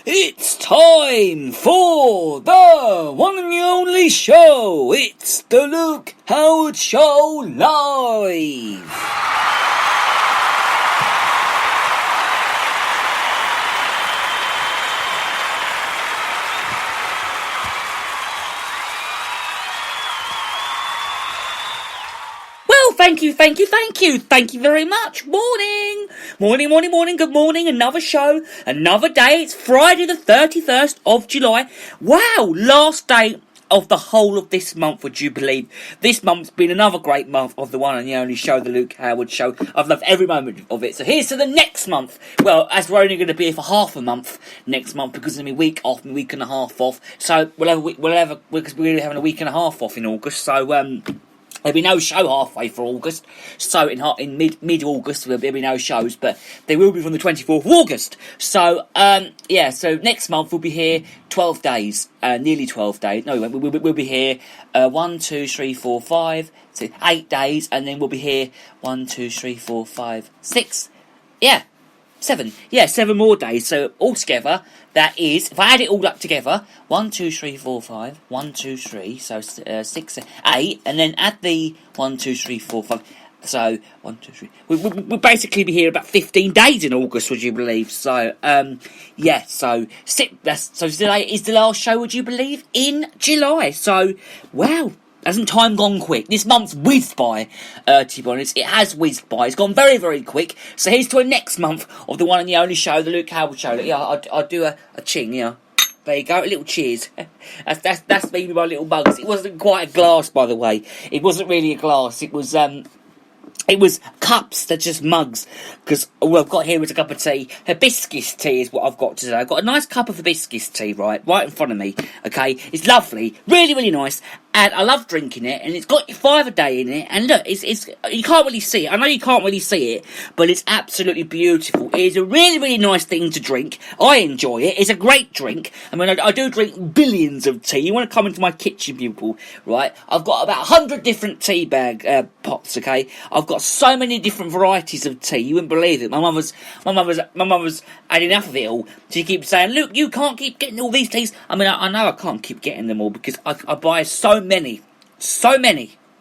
It's time for the one and only show. It's the Luke Howard Show Live. Thank you very much. Morning, good morning, another show, another day. It's Friday the 31st of July. Wow, last day of the whole of this month, would you believe? This month's been another great month of the one and the only show, the Luke Howard Show. I've loved every moment of it. So here's to the next month. Well, as we're only going to be here for half a month next month because of my week off, my week and a half off. So because we're having a week and a half off in August. So there'll be no show halfway for August, so in mid-August there'll be no shows, but they will be from the 24th of August. So, so next month we'll be here 12 days, nearly 12 days. No, we'll be here 1, 2, 3, 4, 5, 6, 8 days, and then we'll be here 1, 2, 3, 4, 5, 6, 7. 7 more days. So altogether, that is, if I add it all up together, 1, 2, 3, 4, 5, 1, 2, 3, so 6, 8, and then add the 1, 2, 3, 4, 5. So 1, 2, 3. We'll basically be here about 15 days in August, would you believe? So so today is the last show, would you believe, in July. So wow. Hasn't time gone quick? This month's whizzed by, to be honest. It has whizzed by. It's gone very, very quick. So here's to a next month of the one and the only show, the Luke Howard Show. Yeah, I'll do a ching, yeah. There you go, a little cheers. That's me with my little mugs. It wasn't quite a glass, by the way. It wasn't really a glass. It was cups, they're just mugs. Because all I've got here is a cup of tea. Hibiscus tea is what I've got today. I've got a nice cup of hibiscus tea, right in front of me. Okay, it's lovely, really, really nice. And I love drinking it, and it's got 5 a day in it. And look, it's you can't really see it. I know you can't really see it, but it's absolutely beautiful. It is a really, really nice thing to drink. I enjoy it. It's a great drink. I mean, I do drink billions of tea. You want to come into my kitchen, people, right? I've got about 100 different tea bag pots. Okay, I've got so many different varieties of tea. You wouldn't believe it. My mother's had enough of it all. She keeps saying, "Look, you can't keep getting all these teas." I mean, I know I can't keep getting them all because I buy so many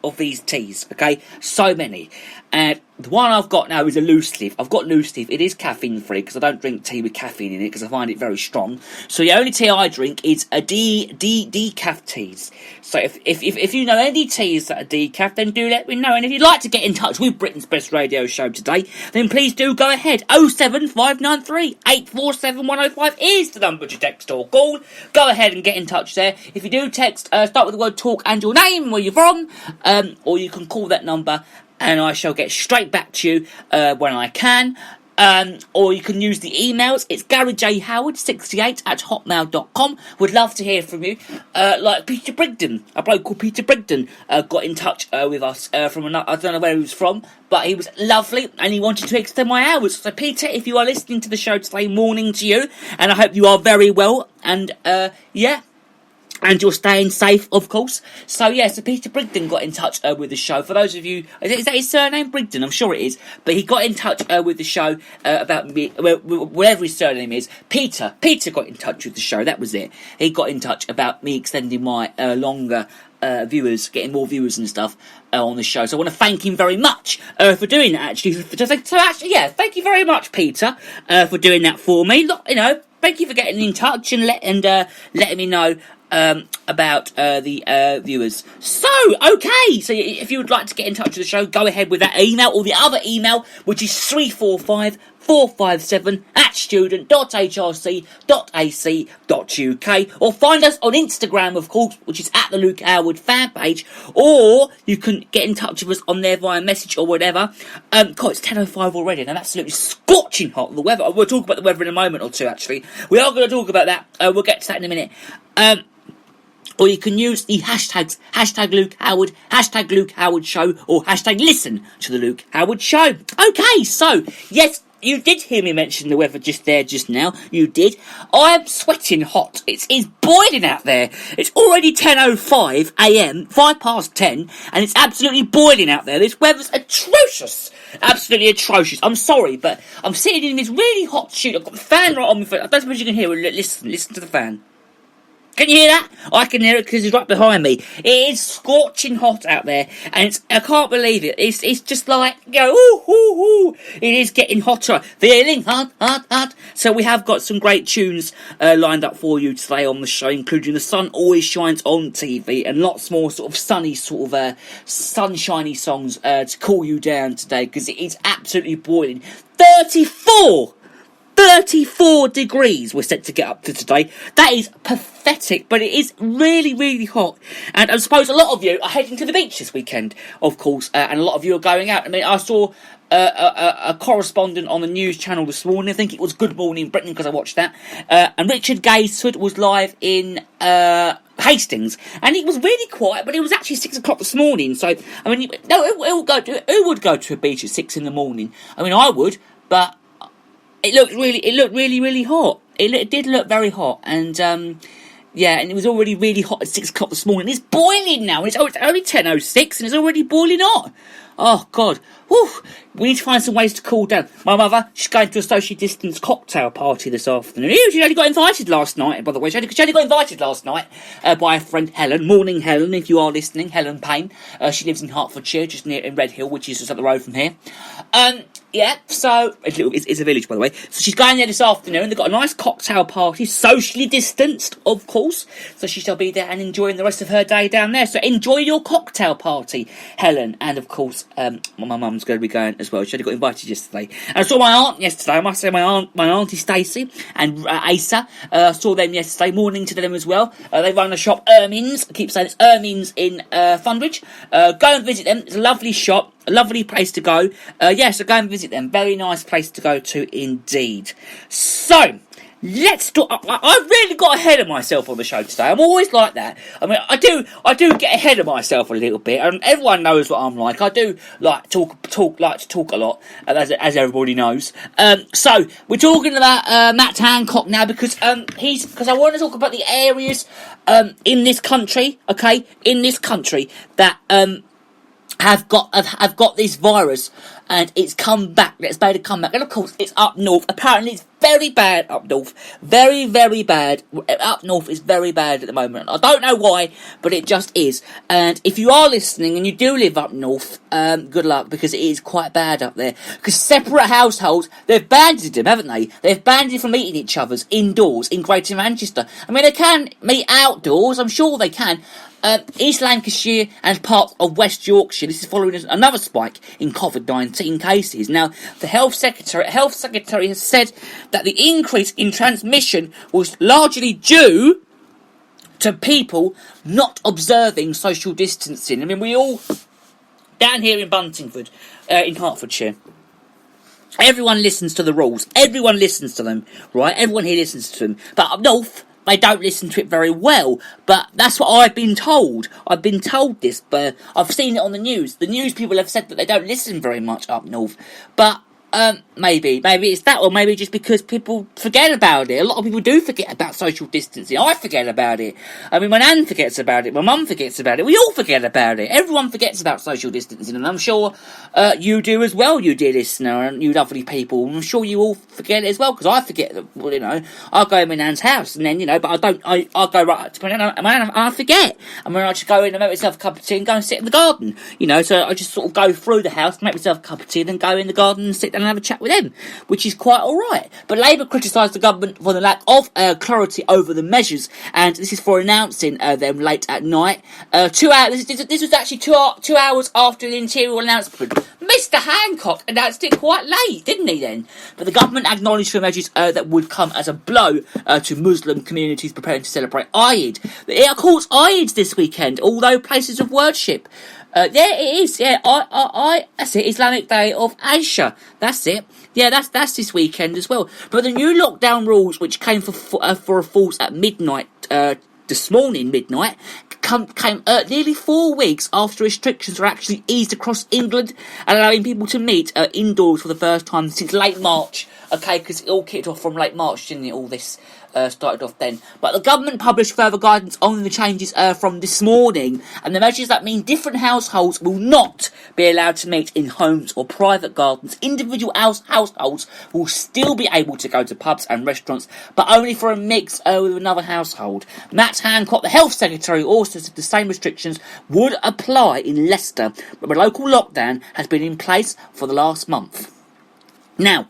of these teas, okay? So many. And the one I've got now is a loose leaf. I've got loose leaf. It is caffeine free because I don't drink tea with caffeine in it because I find it very strong. So the only tea I drink is a decaf teas. So if you know any teas that are decaf, then do let me know. And if you'd like to get in touch with Britain's Best Radio Show today, then please do go ahead. 07593 847 105 is the number to text or call. Go ahead and get in touch there. If you do text, start with the word talk and your name, where you're from, or you can call that number and I shall get straight back to you when I can. Or you can use the emails. It's GaryJHoward68@hotmail.com. Would love to hear from you. Like Peter Brigden, a bloke called Peter Brigden, got in touch with us from another, I don't know where he was from, but he was lovely and he wanted to extend my hours. So Peter, if you are listening to the show today, morning to you, and I hope you are very well. And and you're staying safe, of course. So Peter Brigden got in touch with the show. For those of you, is that his surname, Brigden? I'm sure it is. But he got in touch with the show about me, whatever his surname is. Peter got in touch with the show. That was it. He got in touch about me extending my longer viewers, getting more viewers and stuff on the show. So I want to thank him very much for doing that. Thank you very much, Peter, for doing that for me. You know, thank you for getting in touch and letting me know about the viewers. So if you would like to get in touch with the show, go ahead with that email or the other email, which is 345-457@student.hrc.ac.uk, or find us on Instagram, of course, which is at the Luke Howard fan page, or you can get in touch with us on there via message or whatever. It's 10:05 already, and I'm absolutely scorching hot. The weather, we'll talk about the weather in a moment or two, actually. We are going to talk about that. We'll get to that in a minute. or you can use the hashtags, hashtag Luke Howard, hashtag Luke Howard Show, or hashtag listen to the Luke Howard Show. Okay, so, yes, you did hear me mention the weather just now. You did. I'm sweating hot. It's boiling out there. It's already 10:05 a.m., 10:05, and it's absolutely boiling out there. This weather's atrocious. Absolutely atrocious. I'm sorry, but I'm sitting in this really hot shoot. I've got the fan right on me. I don't suppose you can hear it. Listen to the fan. Can you hear that? I can hear it because it's right behind me. It is scorching hot out there, and I can't believe it. It's just like, ooh. It is getting hotter. Feeling hot. So we have got some great tunes lined up for you today on the show, including The Sun Always Shines on TV, and lots more sort of sunny, sunshiny songs to cool you down today, because it is absolutely boiling. 34 degrees we're set to get up to today. That is pathetic, but it is really, really hot. And I suppose a lot of you are heading to the beach this weekend, of course, and a lot of you are going out. I mean, I saw a correspondent on the news channel this morning. I think it was Good Morning Britain, because I watched that. And Richard Gaysford was live in Hastings, and it was really quiet, but it was actually 6 o'clock this morning. So, I mean, who would go to a beach at 6 in the morning? I mean, I would, but it looked really, really hot. It did look very hot, and and it was already really hot at 6 o'clock this morning. It's boiling now. It's only 10:06, and it's already boiling hot. Oh God, whew. We need to find some ways to cool down. My mother, she's going to a socially distanced cocktail party this afternoon. She only got invited last night, by the way. She only got invited last night by a friend, Helen. Morning, Helen, if you are listening. Helen Payne. She lives in Hertfordshire, just near in Red Hill, which is just up the road from here. So it's a village, by the way. So she's going there this afternoon. They've got a nice cocktail party, socially distanced, of course. So she shall be there and enjoying the rest of her day down there. So enjoy your cocktail party, Helen. And of course, my mum's going to be going as well. She only got invited yesterday. And I saw my aunt yesterday. I must say, my auntie Stacey and Asa. I saw them yesterday. Morning to them as well. They run a shop, Ermine's. I keep saying it's Ermine's in Fundridge. Go and visit them. It's a lovely shop. A lovely place to go. So go and visit them. Very nice place to go to indeed. So, let's do. I've really got ahead of myself on the show today. I'm always like that. I mean, I do get ahead of myself a little bit, and everyone knows what I'm like. I do like to talk a lot, as everybody knows. So we're talking about Matt Hancock now, because I want to talk about the areas in this country, that have got this virus, and it's come back. It's made a comeback, and of course it's up north. Apparently it's very bad up north. Very, very bad. Up north is very bad at the moment. I don't know why, but it just is. And if you are listening and you do live up north, good luck, because it is quite bad up there. Because separate households, they've banded them, haven't they? They've banded from meeting each other's indoors in Greater Manchester. I mean, they can meet outdoors, I'm sure they can. East Lancashire and parts of West Yorkshire. This is following another spike in COVID-19 cases. Now, the Health Secretary has said that the increase in transmission was largely due to people not observing social distancing. I mean, we all, down here in Buntingford, in Hertfordshire, everyone listens to the rules. Everyone listens to them, right? Everyone here listens to them. But up north, they don't listen to it very well, but that's what I've been told. I've been told this, but I've seen it on the news. The news people have said that they don't listen very much up north, but maybe it's that, or maybe just because people forget about it. A lot of people do forget about social distancing. I forget about it. I mean, my nan forgets about it. My mum forgets about it. We all forget about it. Everyone forgets about social distancing, and I'm sure you do as well, you dear listener, and you lovely people. I'm sure you all forget it as well, because I forget that. Well, I'll go in my nan's house, and then but I don't. I'll go right up to my nan, and I forget. I mean, I just go in and make myself a cup of tea and go and sit in the garden. So I just sort of go through the house, make myself a cup of tea, and then go in the garden and sit down and have a chat with them, which is quite alright. But Labour criticised the government for the lack of clarity over the measures, and this is for announcing them late at night. 2 hours. This was actually 2 hours after the Interior announcement. Mr. Hancock announced it quite late, didn't he then? But the government acknowledged the measures that would come as a blow to Muslim communities preparing to celebrate Eid. Of course, Eid's this weekend, although places of worship. It is. Yeah, that's it. Islamic Day of Asha. That's it. Yeah, that's this weekend as well. But the new lockdown rules, which came for a force at midnight this morning, midnight, came nearly 4 weeks after restrictions were actually eased across England, allowing people to meet indoors for the first time since late March. Okay, because it all kicked off from late March, didn't it? All this started off then. But the government published further guidance on the changes from this morning, and the measures that mean different households will not be allowed to meet in homes or private gardens. Individual households will still be able to go to pubs and restaurants, but only for a mix with another household. Matt Hancock, the Health Secretary, also said the same restrictions would apply in Leicester, but the local lockdown has been in place for the last month. Now,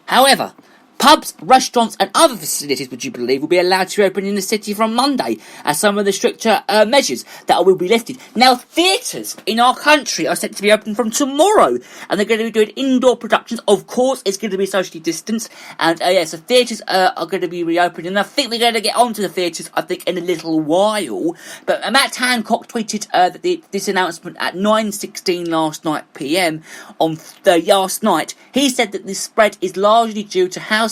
however, pubs, restaurants and other facilities, would you believe, will be allowed to open in the city from Monday as some of the stricter measures that will be lifted. Now, theatres in our country are set to be open from tomorrow, and they're going to be doing indoor productions. Of course, it's going to be socially distanced, and so theatres are going to be reopened, and I think we're going to get onto the theatres, I think, in a little while. But Matt Hancock tweeted this announcement at 9:16 last night PM on last night. He said that this spread is largely due to households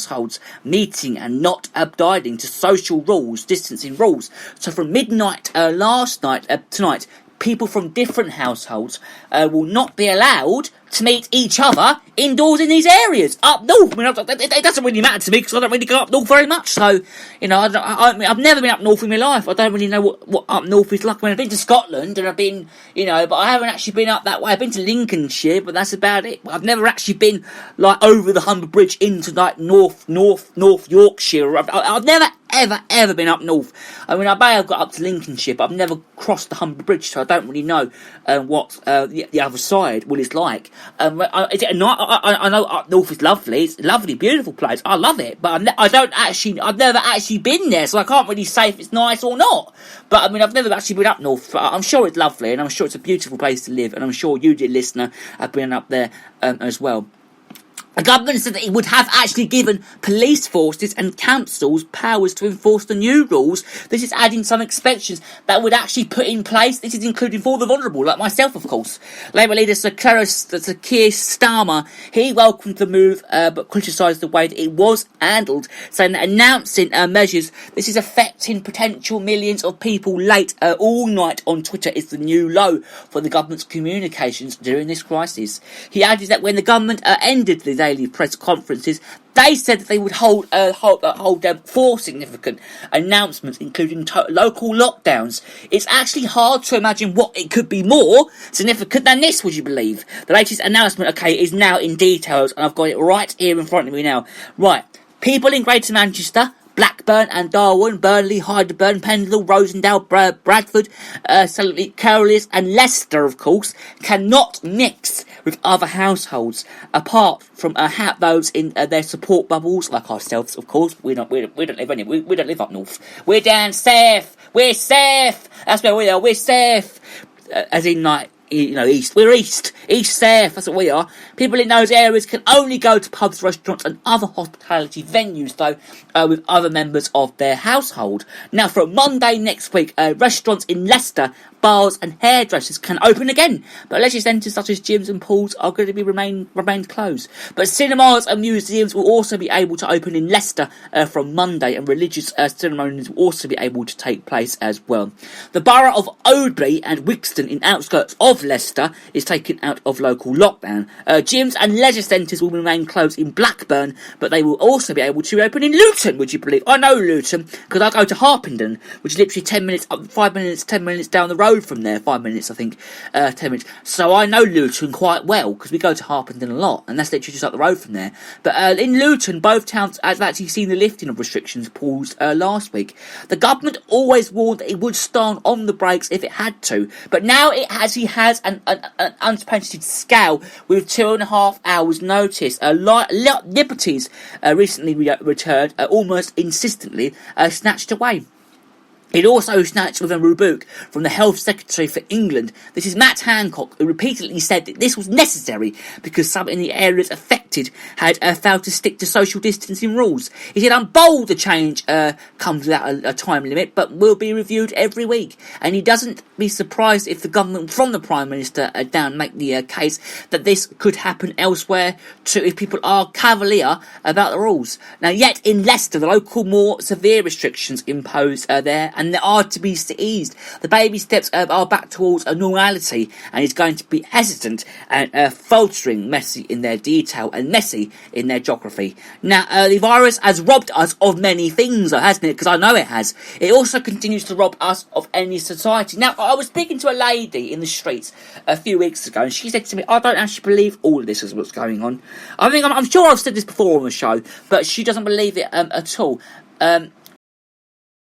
meeting and not abiding to social rules, distancing rules. So from midnight last night, tonight, people from different households will not be allowed to meet each other indoors in these areas. Up north, I mean, it doesn't really matter to me because I don't really go up north very much. So, you know, I've never been up north in my life. I don't really know what up north is like. I mean, I've been to Scotland and I've been, you know, but I haven't actually been up that way. I've been to Lincolnshire, but that's about it. I've never actually been like over the Humber Bridge into like North Yorkshire. I've never ever been up north. I mean, I may have got up to Lincolnshire, but I've never crossed the Humber Bridge, so I don't really know what the other side is like. Is it a night? I know up north is lovely. It's a lovely, beautiful place. I love it, but I've never actually been there, so I can't really say if it's nice or not. But I mean, I've never actually been up north. But I'm sure it's lovely, and I'm sure it's a beautiful place to live, and I'm sure you, dear listener, have been up there as well. The government said that it would have actually given police forces and councils powers to enforce the new rules. This is adding some exceptions that would actually put in place. This is including for the vulnerable, like myself, of course. Labour leader Sir Keir Starmer, he welcomed the move, but criticised the way that it was handled, saying that announcing measures, this is affecting potential millions of people late all night on Twitter, is the new low for the government's communications during this crisis. He added that when the government ended the daily press conferences, they said that they would hold 4 significant announcements, including local lockdowns. It's actually hard to imagine what it could be more significant than this, would you believe? The latest announcement, is now in details, and I've got it right here in front of me now. Right, people in Greater Manchester, Blackburn and Darwin, Burnley, Hyderburn, Pendle, Rosendale, Bradford, Carolus and Leicester, of course, cannot mix with other households, apart from those in their support bubbles, like ourselves, of course. We don't live anywhere. We don't live up north. We're down south. We're safe. That's where we are. We're safe. As in, like, you know, east. We're east south, that's what we are. People in those areas can only go to pubs, restaurants and other hospitality venues, though, with other members of their household. Now, from Monday next week, restaurants in Leicester, bars and hairdressers can open again, but leisure centres such as gyms and pools are going to be remained closed. But cinemas and museums will also be able to open in Leicester from Monday, and religious ceremonies will also be able to take place as well. The borough of Oadby and Wixton, in outskirts of Leicester, is taken out of local lockdown. Gyms and leisure centres will remain closed in Blackburn, but they will also be able to open in Luton, would you believe? I know Luton because I go to Harpenden, which is literally 10 minutes down the road from there. 5 minutes, I think, 10 minutes. So I know Luton quite well because we go to Harpenden a lot, and that's literally just up the road from there. But in Luton, both towns have actually seen the lifting of restrictions paused last week. The government always warned that it would stand on the brakes if it had to, but now it actually has an unprecedented scale with 2.5 hours notice. Liberties recently returned, almost insistently snatched away. It also snatched with a rebuke from the Health Secretary for England. This is Matt Hancock, who repeatedly said that this was necessary because some in the areas affected had failed to stick to social distancing rules. He said, "I'm bold the change comes without a time limit, but will be reviewed every week." And he doesn't be surprised if the government from the Prime Minister down make the case that this could happen elsewhere too, if people are cavalier about the rules. Now, yet in Leicester, the local more severe restrictions imposed there, and and they are to be eased. The baby steps are back towards a normality, and is going to be hesitant and faltering, messy in their detail and messy in their geography. Now, the virus has robbed us of many things, though, hasn't it? Because I know it has. It also continues to rob us of any society. Now, I was speaking to a lady in the streets a few weeks ago, and she said to me, I don't actually believe all of this is what's going on. I think I'm sure I've said this before on the show, but she doesn't believe it at all.